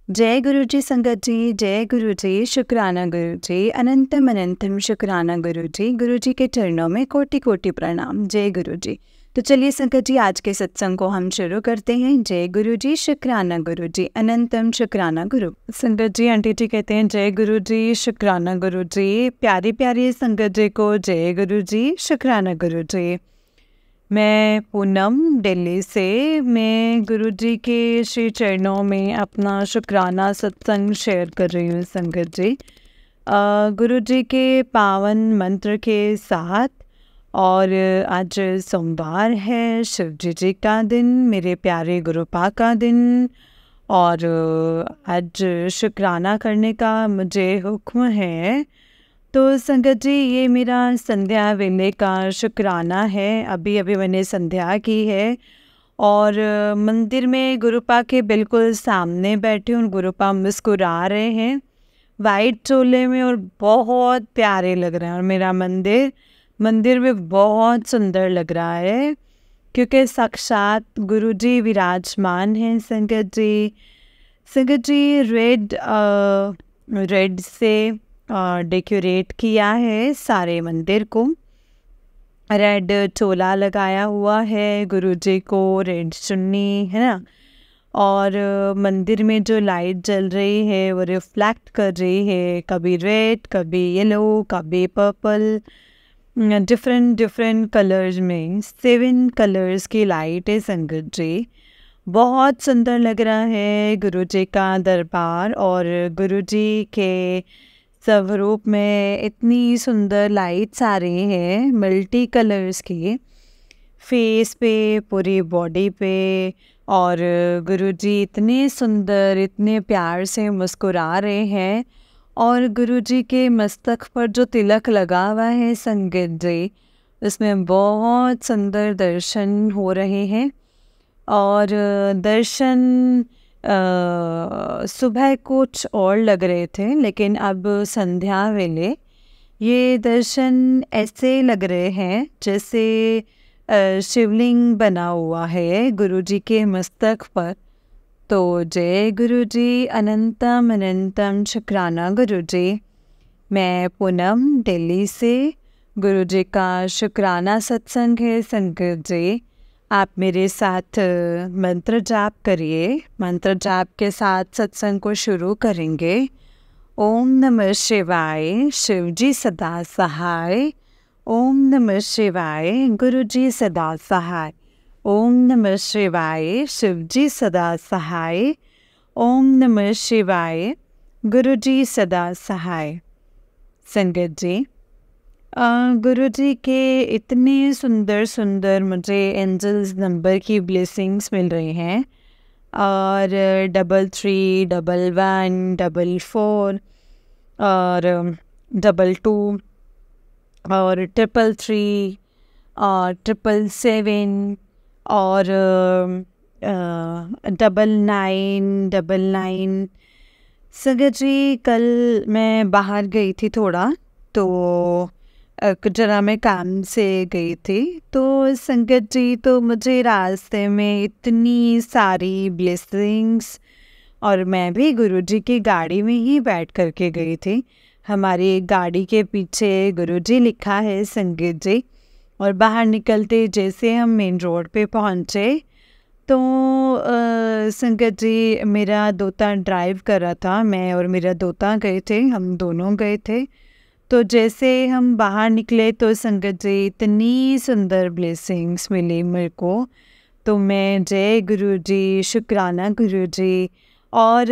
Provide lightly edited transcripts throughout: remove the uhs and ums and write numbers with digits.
जय गुरु जी संगत जी, जय गुरु जी, शुक्राना गुरु जी, अनंतम अनंतम शुक्राना गुरु जी के चरणों में कोटि कोटि प्रणाम। जय गुरु जी। तो चलिए संगत जी, आज के सत्संग को हम शुरू करते हैं। जय गुरु जी, शुक्राना गुरु जी, अनंतम शुक्राना गुरु। संगत जी, आंटी जी कहते हैं जय गुरु जी, शुक्राना गुरु जी। प्यारी प्यारी संगत जी को जय गुरु जी, शुक्राना गुरु जी। मैं पूनम दिल्ली से, मैं गुरुजी के श्री चरणों में अपना शुक्राना सत्संग शेयर कर रही हूँ संगत जी। गुरुजी के पावन मंत्र के साथ। और आज सोमवार है, शिवजी जी का दिन, मेरे प्यारे गुरुपा का दिन। और आज शुक्राना करने का मुझे हुक्म है। तो संगत जी, ये मेरा संध्या वेले का शुक्राना है। अभी अभी मैंने संध्या की है और मंदिर में गुरुपा के बिल्कुल सामने बैठे हूँ। गुरुपा मुस्कुरा रहे हैं वाइट चोले में और बहुत प्यारे लग रहे हैं। और मेरा मंदिर में बहुत सुंदर लग रहा है क्योंकि साक्षात गुरुजी विराजमान हैं। संगत जी रेड से डेकोरेट किया है सारे मंदिर को। रेड चोला लगाया हुआ है गुरुजी को, रेड चुन्नी है ना। और मंदिर में जो लाइट जल रही है वो रिफ्लेक्ट कर रही है, कभी रेड, कभी येलो, कभी पर्पल, डिफरेंट कलर्स में 7 कलर्स की लाइट है संगत जी। बहुत सुंदर लग रहा है गुरुजी का दरबार। और गुरुजी के स्वरूप में इतनी सुंदर लाइट्स आ रही हैं मल्टी कलर्स की, फेस पे, पूरी बॉडी पे। और गुरुजी इतने सुंदर, इतने प्यार से मुस्कुरा रहे हैं। और गुरुजी के मस्तक पर जो तिलक लगा हुआ है संगत जी, उसमें बहुत सुंदर दर्शन हो रहे हैं। और दर्शन सुबह कुछ और लग रहे थे, लेकिन अब संध्या वेले ये दर्शन ऐसे लग रहे हैं जैसे शिवलिंग बना हुआ है गुरुजी के मस्तक पर। तो जय गुरुजी, अनंतम अनंतम शुक्राना गुरुजी। मैं पूनम दिल्ली से, गुरुजी का शुक्राना सत्संग है संगत जी। आप मेरे साथ मंत्र जाप करिए। मंत्र जाप के साथ सत्संग को शुरू करेंगे। ओम नमः शिवाय, शिवजी सदा सहाय। ओम नमः शिवाय, गुरुजी सदा सहाय। ओम नमः शिवाय, शिवजी सदा सहाय। ओम नमः शिवाय, गुरुजी सदा सहाय। संगत जी, गुरुजी के इतने सुंदर सुंदर मुझे एंजल्स नंबर की ब्लेसिंग्स मिल रही हैं। और 33, 11, 44 और 22 और 333 और 777 और 9999। संगत जी, कल मैं बाहर गई थी थोड़ा, तो जरा मैं काम से गई थी। तो संगत जी, तो मुझे रास्ते में इतनी सारी ब्लेसिंग्स, और मैं भी गुरुजी की गाड़ी में ही बैठ करके गई थी। हमारी गाड़ी के पीछे गुरुजी लिखा है संगत जी। और बाहर निकलते जैसे हम मेन रोड पे पहुँचे तो संगत जी, मेरा दोता ड्राइव कर रहा था, मैं और मेरा दोता गए थे, हम दोनों गए थे। तो जैसे हम बाहर निकले तो संगत जी, इतनी सुंदर ब्लेसिंग्स मिली मेरे को। तो मैं जय गुरुजी, शुक्राना गुरुजी। और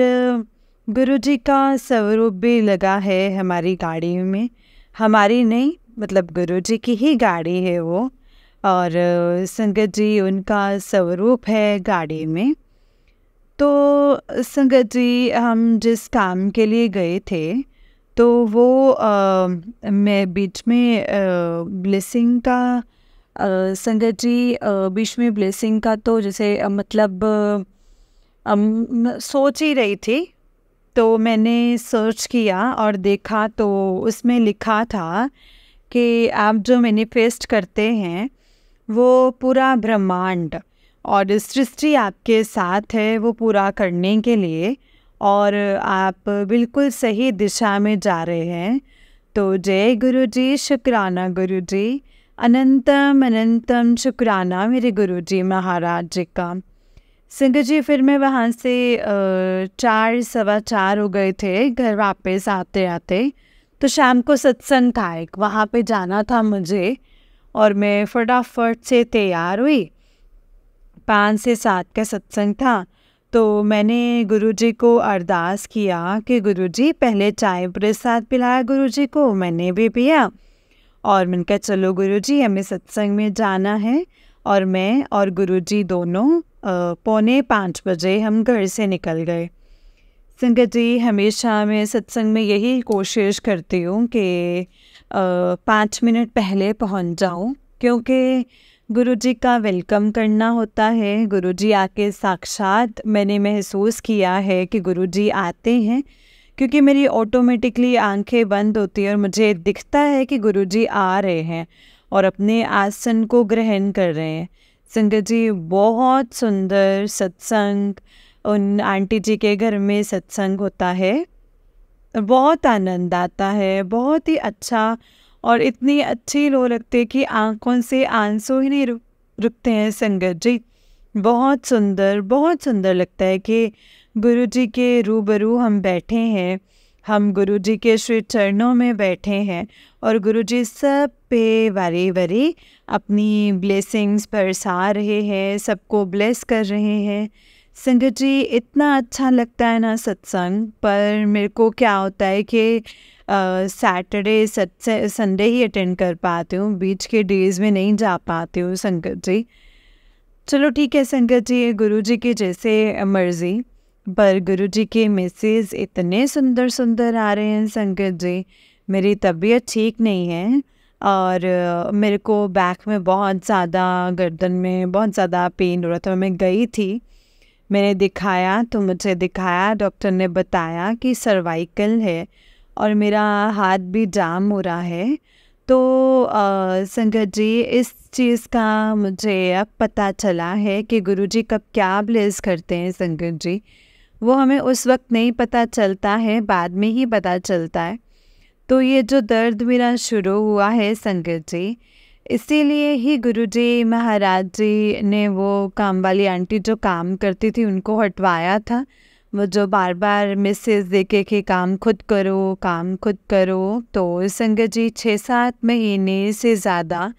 गुरुजी का स्वरूप भी लगा है हमारी गाड़ी में। हमारी नहीं, मतलब गुरुजी की ही गाड़ी है वो। और संगत जी, उनका स्वरूप है गाड़ी में। तो संगत जी, हम जिस काम के लिए गए थे तो वो मैं बीच में ब्लेसिंग का संगत जी, बीच में ब्लेसिंग का तो जैसे मतलब सोच ही रही थी। तो मैंने सर्च किया और देखा तो उसमें लिखा था कि आप जो मैनिफेस्ट करते हैं वो पूरा ब्रह्मांड और सृष्टि आपके साथ है वो पूरा करने के लिए। और आप बिल्कुल सही दिशा में जा रहे हैं। तो जय गुरु जी, शुक्राना गुरु जी, अनंतम अनंतम शुक्राना मेरे गुरु जी महाराज जी का। संगत जी फिर मैं वहाँ से 4 सवा 4 हो गए थे घर वापस आते आते। तो शाम को सत्संग था एक, वहाँ पे जाना था मुझे और मैं फटाफट से तैयार हुई। 5 से 7 का सत्संग था। तो मैंने गुरुजी को अरदास किया कि गुरुजी पहले चाय प्रसाद पिलाया गुरुजी को, मैंने भी पिया और मैंने कहा चलो गुरुजी हमें सत्संग में जाना है। और मैं और गुरुजी दोनों 4:45 बजे हम घर से निकल गए। संगत जी हमेशा मैं सत्संग में यही कोशिश करती हूँ कि 5 मिनट पहले पहुँच जाऊँ, क्योंकि गुरुजी का वेलकम करना होता है। गुरुजी आके साक्षात मैंने महसूस किया है कि गुरुजी आते हैं, क्योंकि मेरी ऑटोमेटिकली आंखें बंद होती हैं और मुझे दिखता है कि गुरुजी आ रहे हैं और अपने आसन को ग्रहण कर रहे हैं। संगत जी बहुत सुंदर सत्संग, उन आंटी जी के घर में सत्संग होता है, बहुत आनंद आता है, बहुत ही अच्छा। और इतनी अच्छी लो लगती है कि आंखों से आंसू ही नहीं रुकते हैं। संगत जी बहुत सुंदर लगता है कि गुरुजी के रूबरू हम बैठे हैं, हम गुरुजी के श्री चरणों में बैठे हैं और गुरुजी सब पे बारी बारी अपनी ब्लेसिंग्स बरसा रहे हैं, सबको ब्लेस कर रहे हैं। संगत जी इतना अच्छा लगता है ना सत्संग। पर मेरे को क्या होता है कि सैटरडे संडे ही अटेंड कर पाती हूँ, बीच के डेज़ में नहीं जा पाती हूँ संगत जी। चलो ठीक है संगत जी, गुरुजी की जैसे मर्ज़ी। पर गुरुजी के मैसेज इतने सुंदर आ रहे हैं संगत जी। मेरी तबीयत ठीक नहीं है और मेरे को बैक में बहुत ज़्यादा, गर्दन में बहुत ज़्यादा पेन हो रहा था। मैं गई थी, मैंने दिखाया तो मुझे दिखाया, डॉक्टर ने बताया कि सर्वाइकल है और मेरा हाथ भी जाम हो रहा है। तो संगत जी इस चीज़ का मुझे अब पता चला है कि गुरुजी कब क्या ब्लेस करते हैं संगत जी। वो हमें उस वक्त नहीं पता चलता है, बाद में ही पता चलता है। तो ये जो दर्द मेरा शुरू हुआ है संगत जी, इसीलिए ही गुरुजी महाराज जी ने वो काम वाली आंटी जो काम करती थी उनको हटवाया था। वो जो बार बार मैसेज देके कि काम खुद करो। तो संगत जी 6-7 महीने से ज़्यादा,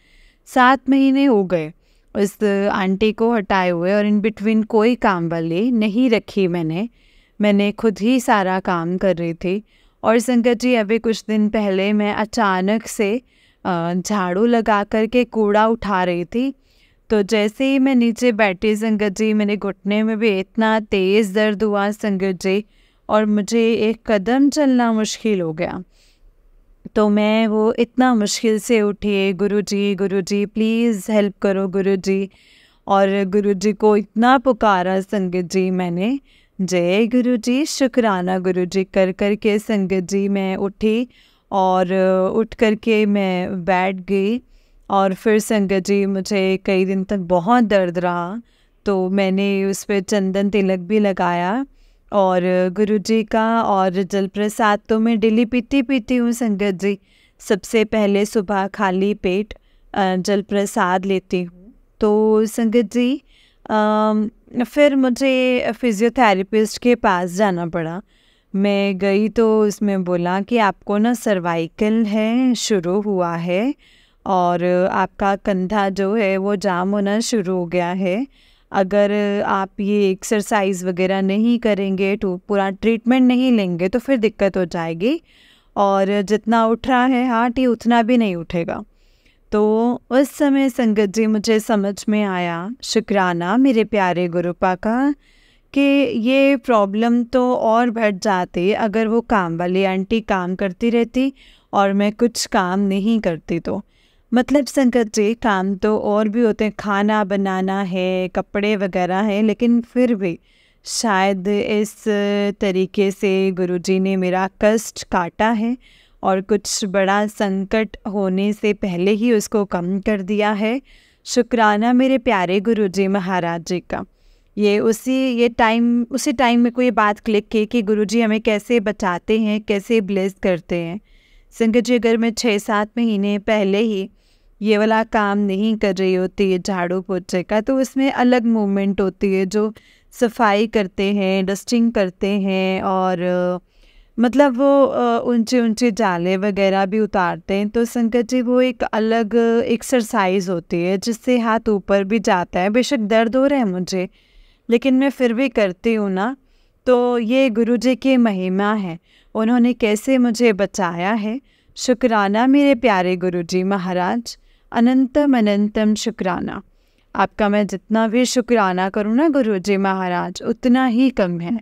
7 महीने हो गए उस आंटी को हटाए हुए और इन बिटवीन कोई काम वाली नहीं रखी मैंने खुद ही सारा काम कर रही थी। और संगत जी अभी कुछ दिन पहले मैं अचानक से झाड़ू लगा कर के कूड़ा उठा रही थी। तो जैसे ही मैं नीचे बैठी संगत जी, मेरे घुटने में भी इतना तेज़ दर्द हुआ संगत जी और मुझे एक कदम चलना मुश्किल हो गया। तो मैं वो इतना मुश्किल से उठी, गुरुजी प्लीज़ हेल्प करो गुरुजी। और गुरुजी को इतना पुकारा संगत जी मैंने, जय गुरुजी, शुक्राना गुरुजी कर के संगत जी मैं उठी और उठ कर के मैं बैठ गई। और फिर संगत जी मुझे कई दिन तक बहुत दर्द रहा, तो मैंने उस पर चंदन तिलक भी लगाया और गुरुजी का और जल प्रसाद तो मैं डेली पीती हूँ संगत जी। सबसे पहले सुबह खाली पेट जल प्रसाद लेती हूँ। तो संगत जी फिर मुझे फिज़ियोथेरेपिस्ट के पास जाना पड़ा। मैं गई तो उसमें बोला कि आपको ना सर्वाइकल है, शुरू हुआ है और आपका कंधा जो है वो जाम होना शुरू हो गया है। अगर आप ये एक्सरसाइज वगैरह नहीं करेंगे, तो पूरा ट्रीटमेंट नहीं लेंगे तो फिर दिक्कत हो जाएगी और जितना उठ रहा है हार्ट, ये उतना भी नहीं उठेगा। तो उस समय संगत जी मुझे समझ में आया, शुक्राना मेरे प्यारे गुरुपा का, कि ये प्रॉब्लम तो और बढ़ जाती अगर वो काम वाली आंटी काम करती रहती और मैं कुछ काम नहीं करती। तो मतलब संगत जी काम तो और भी होते हैं, खाना बनाना है, कपड़े वगैरह हैं, लेकिन फिर भी शायद इस तरीके से गुरुजी ने मेरा कष्ट काटा है और कुछ बड़ा संकट होने से पहले ही उसको कम कर दिया है। शुक्राना मेरे प्यारे गुरुजी महाराज जी का। ये उसी टाइम में को ये बात क्लिक की कि गुरुजी हमें कैसे बचाते हैं, कैसे ब्लेस करते हैं। संगत जी, अगर मैं 6-7 महीने पहले ही ये वाला काम नहीं कर रही होती है झाड़ू पोछे का, तो उसमें अलग मूवमेंट होती है, जो सफाई करते हैं, डस्टिंग करते हैं और मतलब वो ऊंचे ऊंचे जाले वगैरह भी उतारते हैं। तो संगत जी, वो एक अलग एक्सरसाइज होती है जिससे हाथ ऊपर भी जाता है। बेशक दर्द हो रहा है मुझे, लेकिन मैं फिर भी करती हूँ ना। तो ये गुरुजी की महिमा है, उन्होंने कैसे मुझे बचाया है। शुक्राना मेरे प्यारे गुरुजी महाराज, अनंतम अनंतम शुक्राना। आपका मैं जितना भी शुक्राना करूँ ना गुरुजी महाराज, उतना ही कम है।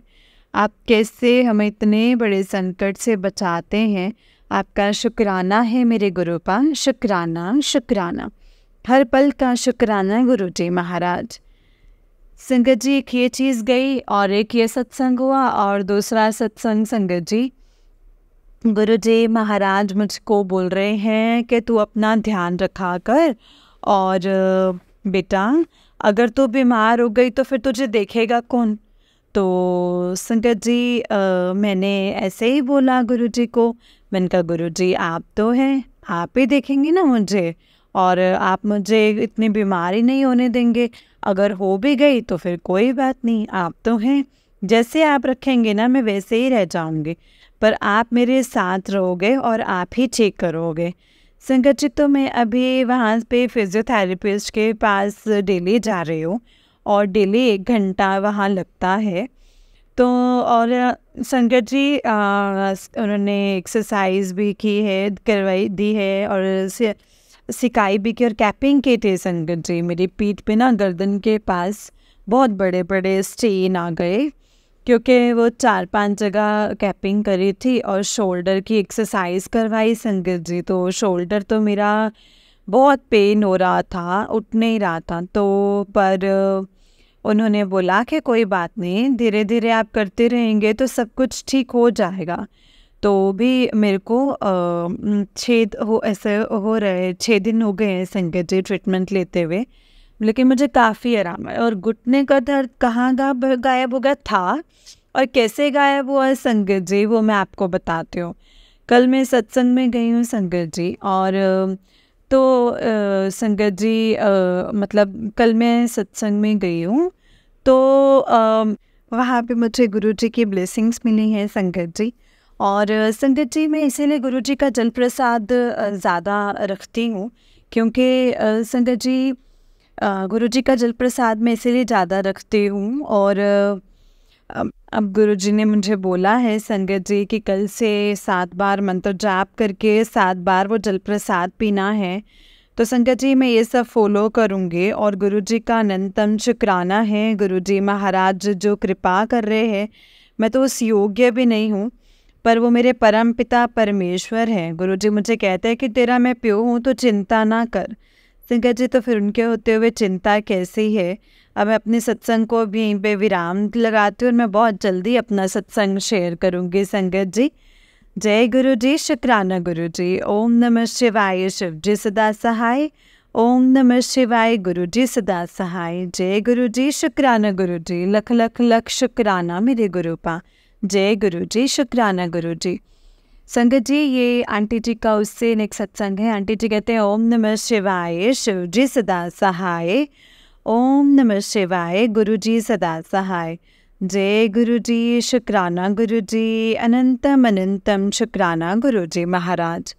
आप कैसे हमें इतने बड़े संकट से बचाते हैं, आपका शुक्राना है मेरे गुरुपा। शुक्राना शुक्राना, हर पल का शुक्राना गुरुजी महाराज। संगत जी, एक ये चीज़ गई और एक ये सत्संग हुआ, और दूसरा सत्संग संगत जी, गुरुजी महाराज मुझको बोल रहे हैं कि तू अपना ध्यान रखा कर, और बेटा अगर तू बीमार हो गई तो फिर तुझे देखेगा कौन। तो संगत जी, मैंने ऐसे ही बोला गुरुजी को। मैंने कहा गुरुजी आप तो हैं, आप ही देखेंगे ना मुझे, और आप मुझे इतनी बीमारी नहीं होने देंगे। अगर हो भी गई तो फिर कोई बात नहीं, आप तो हैं, जैसे आप रखेंगे ना मैं वैसे ही रह जाऊंगी, पर आप मेरे साथ रहोगे और आप ही चेक करोगे। संगत जी, तो मैं अभी वहाँ पे फिजियोथेरेपिस्ट के पास डेली जा रही हूँ, और डेली 1 घंटा वहाँ लगता है। तो और संगत जी, उन्होंने एक्सरसाइज भी की है, करवाई दी है, और सिकाई भी की, और कैपिंग की थी संगत जी। मेरी पीठ पे ना गर्दन के पास बहुत बड़े बड़े स्टेन आ गए, क्योंकि वो 4-5 जगह कैपिंग करी थी, और शोल्डर की एक्सरसाइज करवाई संगत जी। तो शोल्डर तो मेरा बहुत पेन हो रहा था, उठ नहीं रहा था। तो पर उन्होंने बोला कि कोई बात नहीं, धीरे धीरे आप करते रहेंगे तो सब कुछ ठीक हो जाएगा। तो भी मेरे को 6 दिन हो गए हैं संगत जी ट्रीटमेंट लेते हुए, लेकिन मुझे काफ़ी आराम है। और घुटने का दर्द कहाँ गायब हो गया था और कैसे गायब हुआ है संगत जी, वो मैं आपको बताती हूँ। कल मैं सत्संग में गई हूँ संगत जी, और तो संगत जी, मतलब कल मैं सत्संग में गई हूँ, तो वहाँ पे मुझे गुरुजी की ब्लेसिंग्स मिली हैं संगत जी। और संगत जी, मैं इसीलिए गुरुजी का जल प्रसाद ज़्यादा रखती हूँ, क्योंकि संगत जी, गुरुजी का जल प्रसाद मैं इसीलिए ज़्यादा रखती हूँ। और अब गुरुजी ने मुझे बोला है संगत जी कि कल से 7 बार मंत्र जाप करके 7 बार वो जल प्रसाद पीना है। तो संगत जी, मैं ये सब फॉलो करूँगी, और गुरुजी का अनंतम शुक्राना है। गुरुजी महाराज जो कृपा कर रहे हैं, मैं तो उस योग्य भी नहीं हूँ, पर वो मेरे परम पिता परमेश्वर हैं। गुरुजी मुझे कहते हैं कि तेरा मैं प्यो हूँ तो चिंता ना कर। संगत जी, तो फिर उनके होते हुए चिंता कैसी है। अब मैं अपने सत्संग को भी यहीं पे विराम लगाती हूँ, और मैं बहुत जल्दी अपना सत्संग शेयर करूँगी संगत जी। जय गुरु जी, शुक्राना गुरु जी। ओम नमः शिवाय, शिव जी सदा सहाय। ओम नमः शिवाय, गुरु जी सदा सहाय। जय गुरु जी, शुक्राना गुरु जी। लख लख लख शुक्राना मेरे गुरुपा। जय गुरु जी, शुक्राना गुरु जी। संगत जी, ये आंटी जी का उससे नेक्स्ट सत्संग है। आंटी जी कहते हैं ओम नमः शिवाय, शिव जी सदा सहाय। ओम नमः शिवाय, गुरु जी सदा सहाय। जय गुरु जी, शुक्राना गुरु जी। अनंतम अनंतम शुक्राना गुरु जी महाराज।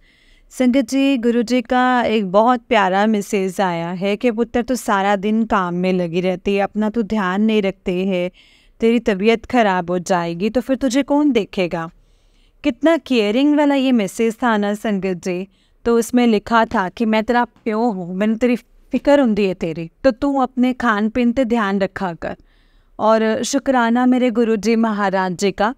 संगत जी, गुरु जी का एक बहुत प्यारा मैसेज आया है कि पुत्र तो सारा दिन काम में लगी रहती है, अपना तो ध्यान नहीं रखते है, तेरी तबीयत खराब हो जाएगी तो फिर तुझे कौन देखेगा। कितना केयरिंग वाला ये मैसेज था ना संगत जी। तो उसमें लिखा था कि मैं तेरा प्यो हूँ, मैंने तेरी फिक्र होंदी है तेरी, तो तू अपने खान पीन पे ध्यान रखा कर। और शुक्राना मेरे गुरु जी महाराज जी का,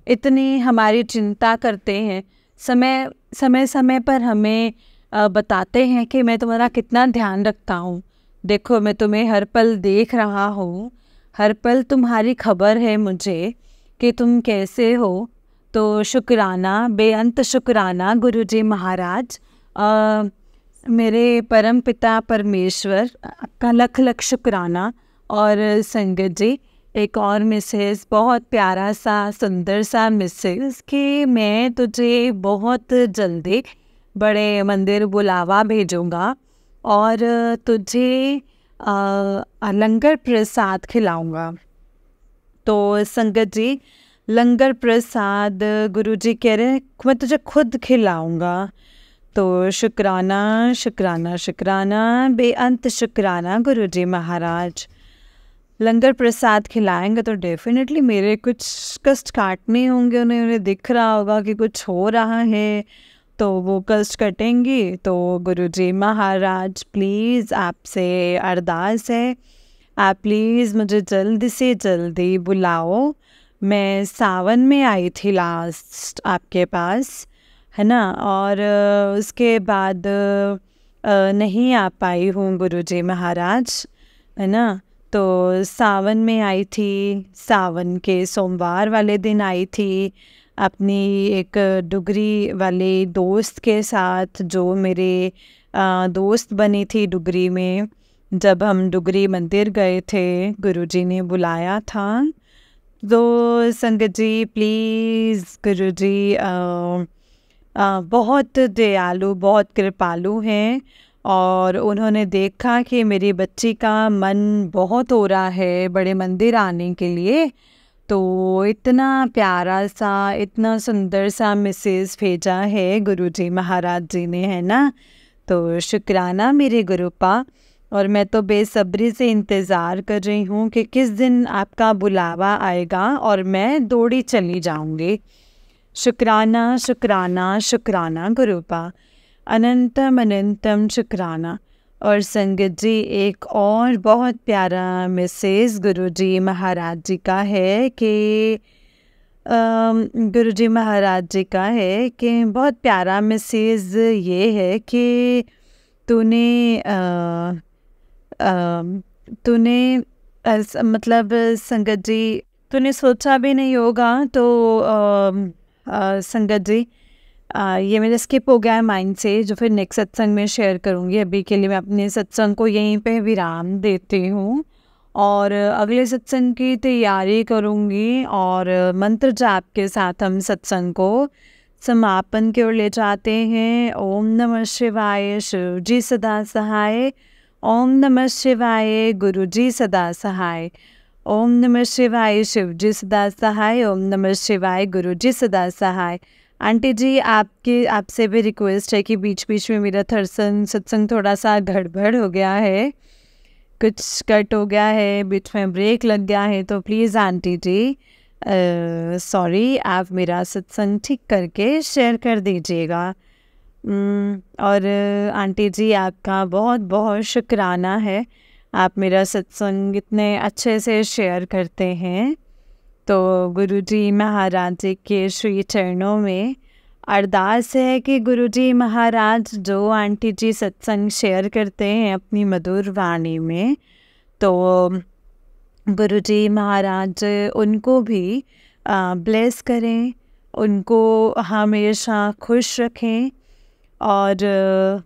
इतनी हमारी चिंता करते हैं, समय पर हमें बताते हैं कि मैं तुम्हारा कितना ध्यान रखता हूँ। देखो, मैं तुम्हें हर पल देख रहा हूँ, हर पल तुम्हारी खबर है मुझे कि तुम कैसे हो। तो शुक्राना, बेअंत शुक्राना गुरु जी महाराज। मेरे परम पिता परमेश्वर, आपका लख लख शुक्राना। और संगत जी, एक और मिसेस, बहुत प्यारा सा सुंदर सा मिसेस, कि मैं तुझे बहुत जल्दी बड़े मंदिर बुलावा भेजूँगा और तुझे लंगर प्रसाद खिलाऊँगा। तो संगत जी, लंगर प्रसाद गुरुजी कह रहे हैं मैं तुझे खुद खिलाऊँगा। तो शुक्राना शुक्राना शुक्राना, बेअंत शुक्राना गुरुजी महाराज। लंगर प्रसाद खिलाएंगे तो डेफिनेटली मेरे कुछ कष्ट काटने होंगे, उन्हें दिख रहा होगा कि कुछ हो रहा है, तो वो कष्ट कटेंगी। तो गुरुजी महाराज प्लीज़ आपसे अरदास है, आप प्लीज़ मुझे जल्दी से जल्दी बुलाओ। मैं सावन में आई थी लास्ट आपके पास, है ना, और उसके बाद नहीं आ पाई हूँ गुरुजी महाराज, है ना। तो सावन में आई थी, सावन के सोमवार वाले दिन आई थी, अपनी एक डुगरी वाले दोस्त के साथ, जो मेरे दोस्त बनी थी डुगरी में। जब हम डुगरी मंदिर गए थे, गुरुजी ने बुलाया था। तो संगत जी प्लीज़, गुरुजी बहुत दयालु, बहुत कृपालु हैं, और उन्होंने देखा कि मेरी बच्ची का मन बहुत हो रहा है बड़े मंदिर आने के लिए, तो इतना प्यारा सा, इतना सुंदर सा मैसेज भेजा है गुरुजी महाराज जी ने, है ना। तो शुक्राना मेरे गुरुपा, और मैं तो बेसब्री से इंतज़ार कर रही हूँ कि किस दिन आपका बुलावा आएगा और मैं दौड़ी चली जाऊँगी। शुक्राना शुक्राना शुक्राना गुरुपा, अनंतम अनंतम शुक्राना। और संगत जी, एक और बहुत प्यारा मैसेज गुरुजी महाराज जी का है कि गुरुजी महाराज जी का है कि बहुत प्यारा मैसेज ये है कि तूने मतलब संगत जी, तूने सोचा भी नहीं होगा। तो संगत जी, ये मेरा स्किप हो गया है माइंड से, जो फिर नेक्स्ट सत्संग में शेयर करूँगी। अभी के लिए मैं अपने सत्संग को यहीं पे विराम देती हूँ, और अगले सत्संग की तैयारी करूँगी, और मंत्र जाप के साथ हम सत्संग को समापन की ओर ले जाते हैं। ओम नमः शिवाय, शिव जी सदा सहाय। ओम नमः शिवाय, गुरु जी सदा सहाय। ओम नमः शिवाय, शिव जी सदा सहाय। ओम नमः शिवाय, गुरु जी सदा सहाय। आंटी जी, आपसे भी रिक्वेस्ट है कि बीच बीच में मेरा सत्संग थोड़ा सा गड़बड़ हो गया है, कुछ कट हो गया है, बीच में ब्रेक लग गया है, तो प्लीज़ आंटी जी सॉरी, आप मेरा सत्संग ठीक करके शेयर कर दीजिएगा। और आंटी जी, आपका बहुत बहुत शुक्राना है, आप मेरा सत्संग इतने अच्छे से शेयर करते हैं। तो गुरुजी महाराज जी के श्री चरणों में अरदास है कि गुरुजी महाराज जो आंटी जी सत्संग शेयर करते हैं अपनी मधुर वाणी में, तो गुरुजी महाराज उनको भी ब्लेस करें, उनको हमेशा खुश रखें, और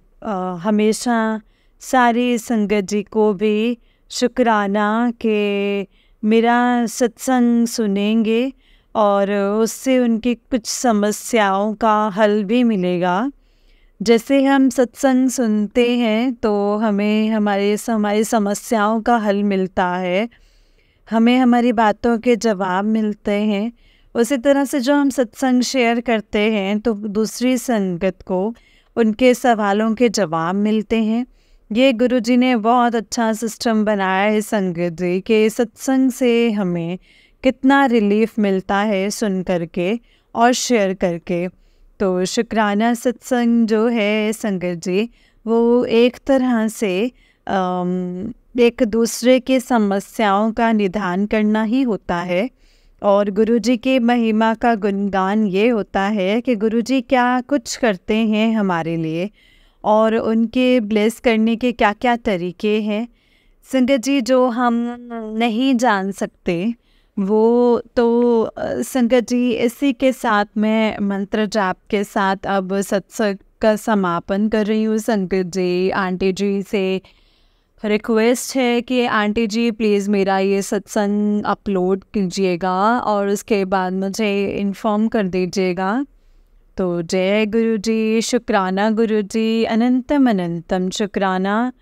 हमेशा सारी संगत जी को भी शुक्राना कि मेरा सत्संग सुनेंगे, और उससे उनकी कुछ समस्याओं का हल भी मिलेगा। जैसे हम सत्संग सुनते हैं तो हमें हमारी समस्याओं का हल मिलता है, हमें हमारी बातों के जवाब मिलते हैं। उसी तरह से जो हम सत्संग शेयर करते हैं तो दूसरी संगत को उनके सवालों के जवाब मिलते हैं। ये गुरुजी ने बहुत अच्छा सिस्टम बनाया है संगत जी के सत्संग से हमें कितना रिलीफ मिलता है सुन करके और शेयर करके। तो शुक्राना सत्संग जो है संगत जी, वो एक तरह से एक दूसरे के समस्याओं का निदान करना ही होता है, और गुरुजी के महिमा का गुणगान ये होता है कि गुरुजी क्या कुछ करते हैं हमारे लिए, और उनके ब्लेस करने के क्या क्या तरीके हैं संगत जी, जो हम नहीं जान सकते वो। तो संगत जी, इसी के साथ मैं मंत्र जाप के साथ अब सत्संग का समापन कर रही हूँ संगत जी। आंटी जी से रिक्वेस्ट है कि आंटी जी प्लीज़ मेरा ये सत्संग अपलोड कीजिएगा और उसके बाद मुझे इन्फॉर्म कर दीजिएगा। तो जय गुरु जी, शुक्राना गुरु जी, अनंतम अनंतम शुक्राना।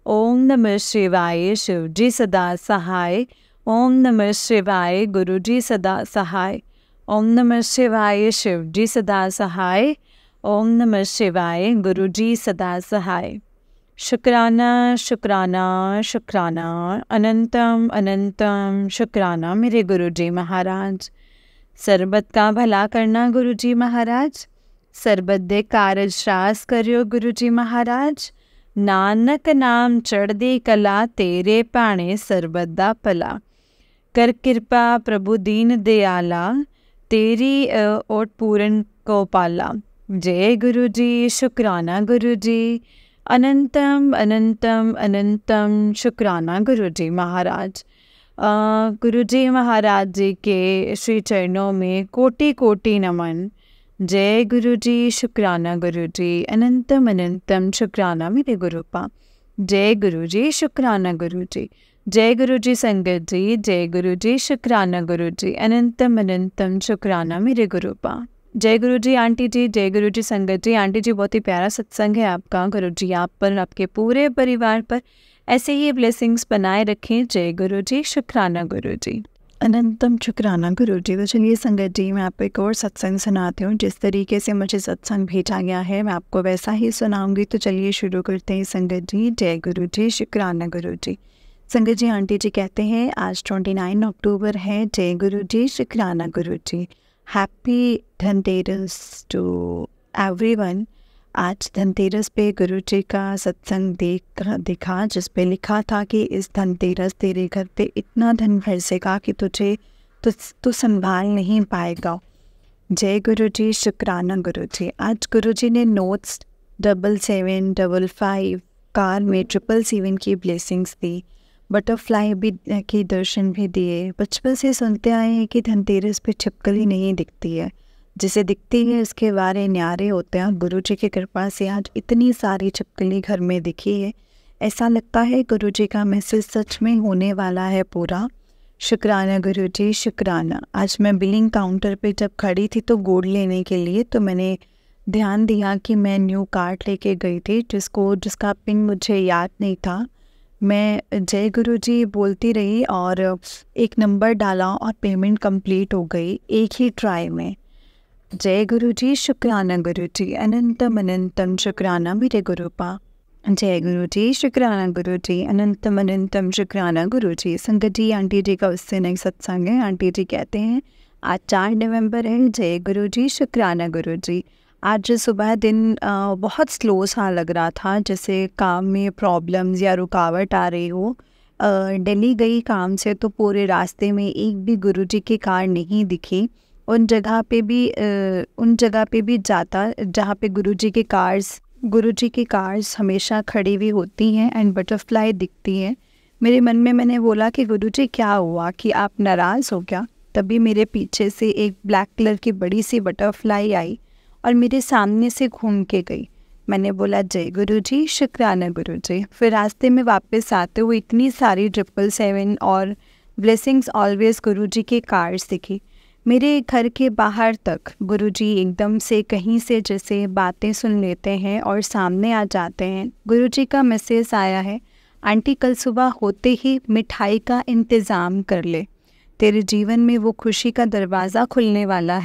ओम नमः शिवाय, शिव जी सदा सहाय। ओम नमः शिवाय, गुरु जी सदा सहाय। ओम नमः शिवाय, शिव जी सदा सहाय। ओम नमः शिवाय, गुरु जी सदा सहाय। शुक्राना शुक्राना शुक्राना, अनंतम अनंतम शुक्राना मेरे गुरु जी महाराज। सरबत का भला करना गुरु जी महाराज, सरबत दे कारज श्रास करियो गुरु जी महाराज। नानक नाम चढ़दी कला, तेरे पाणे सरबत दा भला। कर कृपा प्रभु दीन दयाला, तेरी ओट पूरन को पाला। जय गुरु जी, शुक्राना गुरु जी, अनंतम अनंतम अनंतम शुक्राना गुरु जी महाराज। गुरु जी महाराज जी के श्री चरणों में कोटि कोटि नमन। जय गुरु जी, शुक्राना गुरु जी, अनंतम अनंतम शुक्राना मेरे गुरुपा। जय गुरु जी, शुक्राना गुरु जी। जय गुरु जी संगत जी, जय गुरु जी, शुक्राना गुरु जी, अनंतम अनंतम शुक्राना मेरे गुरुपा। जय गुरु जी आंटी जी, जय गुरु जी संगत जी। आंटी जी बहुत ही प्यारा सत्संग है आपका, गुरु जी आप पर, आपके पूरे परिवार पर ऐसे ही ब्लेसिंग्स बनाए रखें। जय गुरु जी, शुक्राना गुरु जी, अनंतम शुक्राना गुरु जी। तो चलिए संगत जी, मैं आपको एक और सत्संग सुनाती हूँ। जिस तरीके से मुझे सत्संग भेजा गया है मैं आपको वैसा ही सुनाऊंगी। तो चलिए शुरू करते हैं संगत जी। जय गुरु जी, शुक्राना गुरु जी। संगत जी, आंटी जी कहते हैं आज 29 अक्टूबर है। जय गुरु जी, शुक्राना Guru ji. Happy Dhanteras to everyone. आज धनतेरस पे गुरु जी का सत्संग देखा जिस पे लिखा था कि इस धनतेरस तेरे घर पे इतना धन बरसेगा कि तुझे तू संभाल नहीं पाएगा। जय गुरु जी, शुक्राना गुरु जी। आज गुरु जी ने नोट्स 7755 कार में 777 की ब्लेसिंग्स दी, बटरफ्लाई भी के दर्शन भी दिए। बचपन से सुनते आए हैं कि धनतेरस पे छिपकली नहीं दिखती है, जिसे दिखती है इसके बारे न्यारे होते हैं। गुरु जी की कृपा से आज इतनी सारी छिपकली घर में दिखी है, ऐसा लगता है गुरु जी का मैसेज सच में होने वाला है पूरा। शुक्राना गुरु जी, शुक्राना। आज मैं बिलिंग काउंटर पे जब खड़ी थी तो गोल्ड लेने के लिए, तो मैंने ध्यान दिया कि मैं न्यू कार्ड लेके गई थी जिसका पिन मुझे याद नहीं था। मैं जय गुरु जी बोलती रही और एक नंबर डाला और पेमेंट कंप्लीट हो गई एक ही ट्राई में। जय गुरु जी, शुक्राना गुरु जी, अनंतम अनंतम शुक्राना मेरे गुरुपा। जय गुरु जी, शुक्राना गुरु जी, अनंतम अनंतम शुक्राना गुरु जी। संगत जी, आंटी जी का उससे नहीं सत्संग है। आंटी जी कहते हैं आज 4 नवंबर है। जय गुरु जी, शुक्राना गुरु जी। आज सुबह दिन बहुत स्लो सा लग रहा था, जैसे काम में प्रॉब्लम्स या रुकावट आ रही हो। दिल्ली गई काम से तो पूरे रास्ते में एक भी गुरुजी की कार नहीं दिखी। उन जगह पे भी जाता जहाँ पे गुरुजी की कार्स हमेशा खड़ी हुई होती हैं एंड बटरफ्लाई दिखती हैं। मेरे मन में मैंने बोला कि गुरुजी क्या हुआ कि आप नाराज़ हो क्या? तभी मेरे पीछे से एक ब्लैक कलर की बड़ी सी बटरफ्लाई आई और मेरे सामने से घूम के गई। मैंने बोला जय गुरु जी, शुक्राना गुरु जी। फिर रास्ते में वापस आते हुए इतनी सारी 777 और ब्लेसिंग्स ऑलवेज गुरु जी की कार्स दिखी। मेरे घर के बाहर तक गुरु जी एकदम से कहीं से जैसे बातें सुन लेते हैं और सामने आ जाते हैं। गुरु जी का मैसेज आया है, आंटी कल सुबह होते ही मिठाई का इंतज़ाम कर ले, तेरे जीवन में वो खुशी का दरवाज़ा खुलने वाला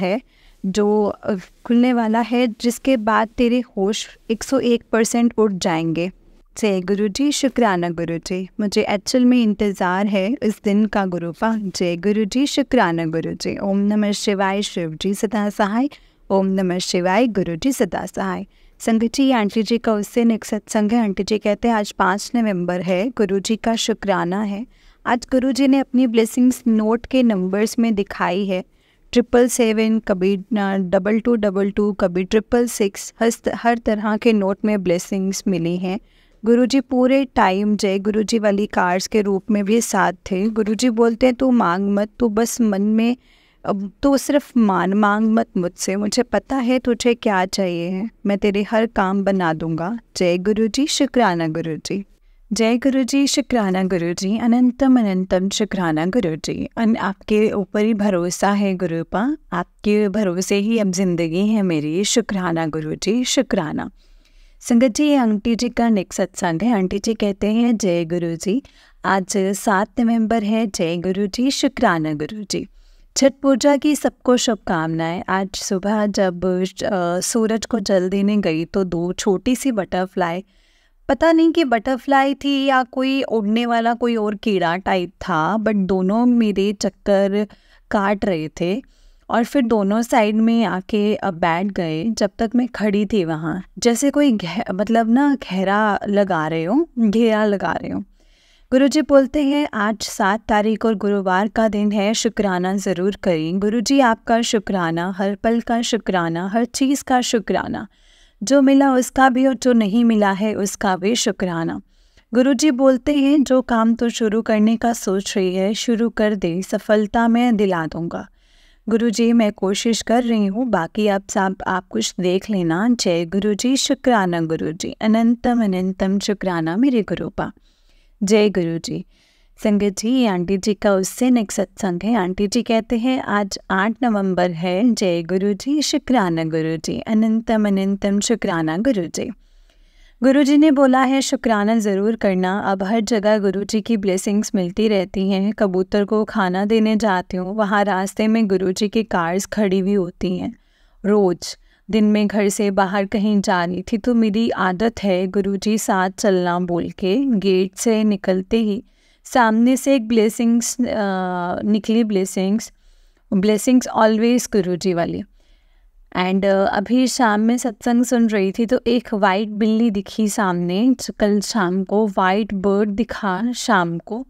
है जिसके बाद तेरे होश 101% उठ जाएंगे। जय गुरु जी, शुक्राना गुरु जी। मुझे एक्चुअल में इंतज़ार है इस दिन का गुरुपा। जय गुरु जी, शुक्राना गुरु जी। ओम नमः शिवाय, शिव जी सदा सहाय। ओम नमः शिवाय, गुरु जी सदा सहाय। संगत जी, आंटी जी का उससे नेक्स्ट सत्संग है। आंटी जी कहते हैं आज 5 नवंबर है, गुरु जी का शुक्राना है। आज गुरु जी ने अपनी ब्लेसिंग्स नोट के नंबर्स में दिखाई है। 777, कभी 2222, कभी 666, हर तरह के नोट में ब्लेसिंग्स मिली हैं। गुरुजी पूरे टाइम जय गुरुजी वाली कार्ड्स के रूप में भी साथ थे। गुरुजी बोलते हैं तू मांग मत, तू बस मन में तो सिर्फ मांग मत मुझसे, मुझे पता है तुझे क्या चाहिए है, मैं तेरे हर काम बना दूंगा। जय गुरु जी, शुक्राना गुरु जी। जय गुरु जी, शुक्राना गुरु जी, अनंतम अनंतम शुक्राना गुरु जी। आपके ऊपर ही भरोसा है गुरुपा, आपके भरोसे ही अब जिंदगी है मेरी। शुक्राना गुरु जी, शुक्राना। संगत जी, ये आंटी जी का नेक्स्ट सत्संग है। आंटी जी कहते हैं जय गुरु जी, आज 7 नवंबर है। जय गुरु जी, शुक्राना गुरु जी। छठ पूजा की सबको शुभकामनाएं। आज सुबह जब सूरज को जल देने गई तो 2 छोटी सी बटरफ्लाई, पता नहीं कि बटरफ्लाई थी या कोई उड़ने वाला कोई और कीड़ा टाइप था, बट दोनों मेरे चक्कर काट रहे थे और फिर दोनों साइड में आके बैठ गए। जब तक मैं खड़ी थी वहाँ, जैसे कोई मतलब ना घेरा लगा रहे हो, घेरा लगा रहे हो। गुरुजी बोलते हैं आज 7 तारीख और गुरुवार का दिन है, शुक्राना ज़रूर करें। गुरुजी आपका शुक्राना, हर पल का शुक्राना, हर चीज़ का शुक्राना, जो मिला उसका भी और जो नहीं मिला है उसका भी शुक्राना। गुरुजी बोलते हैं जो काम तो शुरू करने का सोच रही है, शुरू कर दे, सफलता मैं दिला दूंगा। गुरुजी मैं कोशिश कर रही हूँ, बाकी आप कुछ देख लेना। जय गुरुजी, शुक्राना गुरुजी, अनंतम अनंतम शुक्राना मेरे गुरुपा। जय गुरुजी। संगत जी, ये आंटी जी का उससे नेक्स्ट सत्संग है। आंटी जी कहते हैं आज 8 नवंबर है। जय गुरु जी, शुक्राना गुरु जी, अनंतम अनंतम शुक्राना गुरु जी। गुरु जी ने बोला है शुक्राना ज़रूर करना। अब हर जगह गुरु जी की ब्लेसिंग्स मिलती रहती हैं। कबूतर को खाना देने जाती हूँ, वहाँ रास्ते में गुरु जी की कार्स खड़ी हुई होती हैं। रोज़ दिन में घर से बाहर कहीं जा रही थी तो मेरी आदत है गुरु जी साथ चलना बोल के, गेट से निकलते ही सामने से एक ब्लेसिंग्स निकली। ब्लेसिंग्स ऑलवेज गुरुजी वाली। एंड अभी शाम में सत्संग सुन रही थी तो एक वाइट बिल्ली दिखी सामने। कल शाम को वाइट बर्ड दिखा शाम को।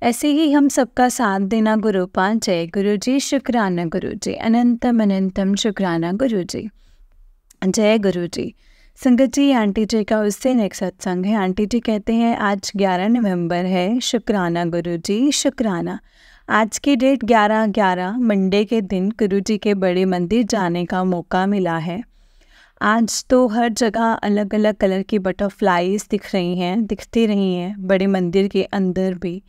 ऐसे ही हम सबका साथ देना गुरुपा। जय गुरु जी, शुक्राना गुरु जी, अनंतम अनंतम शुक्राना गुरु जी। जय गुरु जी। संगत जी, आंटी जी का उससे नेक्स्ट सत्संग है। आंटी जी कहते हैं आज 11 नवंबर है। शुक्राना गुरु जी, शुक्राना। आज की डेट 11/11 मंडे के दिन गुरु जी के बड़े मंदिर जाने का मौका मिला है। आज तो हर जगह अलग अलग कलर की बटरफ्लाईज दिखती रही हैं। बड़े मंदिर के अंदर भी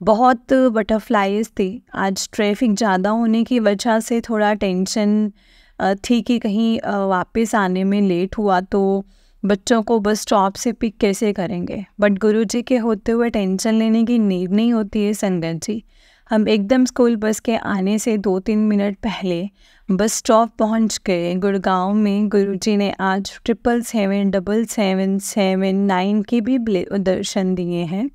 बहुत बटरफ्लाईज थी। आज ट्रैफिक ज़्यादा होने की वजह से थोड़ा टेंशन थी कि कहीं वापस आने में लेट हुआ तो बच्चों को बस स्टॉप से पिक कैसे करेंगे। बट गुरुजी के होते हुए टेंशन लेने की नीड नहीं होती है संगत जी। हम एकदम स्कूल बस के आने से 2-3 मिनट पहले बस स्टॉप पहुंच गए। गुड़गांव में गुरुजी ने आज 777-777-9 के भी दर्शन दिए हैं।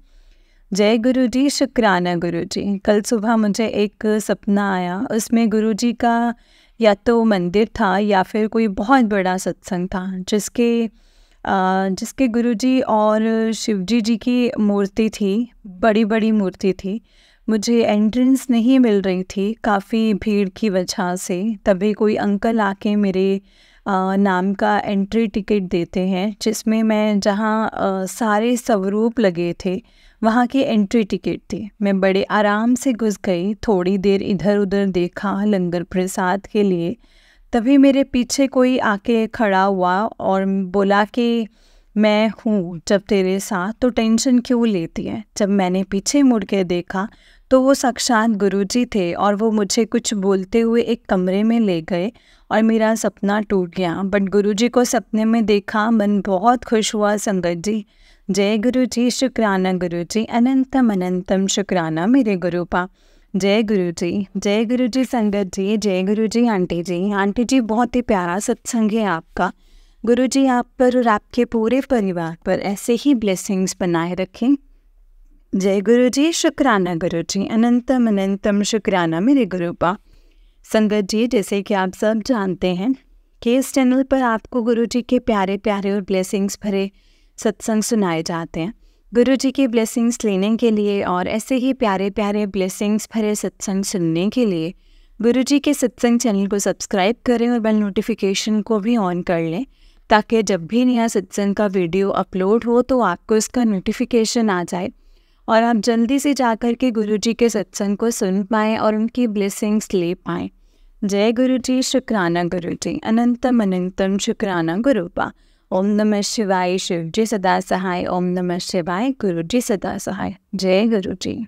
जय गुरु जी, शुक्राना गुरु जी। कल सुबह मुझे एक सपना आया, उसमें गुरुजी का या तो मंदिर था या फिर कोई बहुत बड़ा सत्संग था जिसके गुरुजी और शिवजी जी की मूर्ति थी, बड़ी बड़ी मूर्ति थी। मुझे एंट्रेंस नहीं मिल रही थी काफ़ी भीड़ की वजह से। तभी कोई अंकल आके मेरे नाम का एंट्री टिकट देते हैं, जिसमें मैं जहाँ सारे स्वरूप लगे थे वहाँ की एंट्री टिकट थी। मैं बड़े आराम से घुस गई, थोड़ी देर इधर उधर देखा लंगर प्रसाद के लिए। तभी मेरे पीछे कोई आके खड़ा हुआ और बोला कि मैं हूँ जब तेरे साथ तो टेंशन क्यों लेती है। जब मैंने पीछे मुड़ के देखा तो वो साक्षात गुरुजी थे और वो मुझे कुछ बोलते हुए एक कमरे में ले गए और मेरा सपना टूट गया। बट गुरुजी को सपने में देखा, मन बहुत खुश हुआ संगत जी। जय गुरु जी, शुक्राना गुरु जी, अनंतम अनंतम शुक्राना मेरे गुरुपा। जय गुरु जी, जय गुरु जी संगत जी, जय गुरु जी आंटी जी। आंटी जी, बहुत ही प्यारा सत्संग है आपका। गुरु जी आप पर और आपके पूरे परिवार पर ऐसे ही ब्लेसिंग्स बनाए रखें। जय गुरु जी, शुक्राना गुरु जी, अनंतम अनंतम शुक्राना मेरे गुरुपा। संगत जी, जैसे कि आप सब जानते हैं कि इस चैनल पर आपको गुरु जी के प्यारे प्यारे और ब्लेसिंग्स भरे सत्संग सुनाए जाते हैं। गुरु जी की ब्लेसिंग्स लेने के लिए और ऐसे ही प्यारे प्यारे ब्लेसिंग्स भरे सत्संग सुनने के लिए गुरु जी के सत्संग चैनल को सब्सक्राइब करें और बेल नोटिफिकेशन को भी ऑन कर लें, ताकि जब भी नया सत्संग का वीडियो अपलोड हो तो आपको इसका नोटिफिकेशन आ जाए और आप जल्दी से जाकर के गुरु जी के सत्संग को सुन पाएँ और उनकी ब्लेसिंग्स ले पाएँ। जय गुरु जी, शुक्राना गुरु जी, अनंतम अनंतम शुक्राना गुरुपा। ओम नमः शिवाय, शिव जी सदा सहाय। ओम नमः शिवाय, गुरु जी सदा सहाय। जय गुरु जी।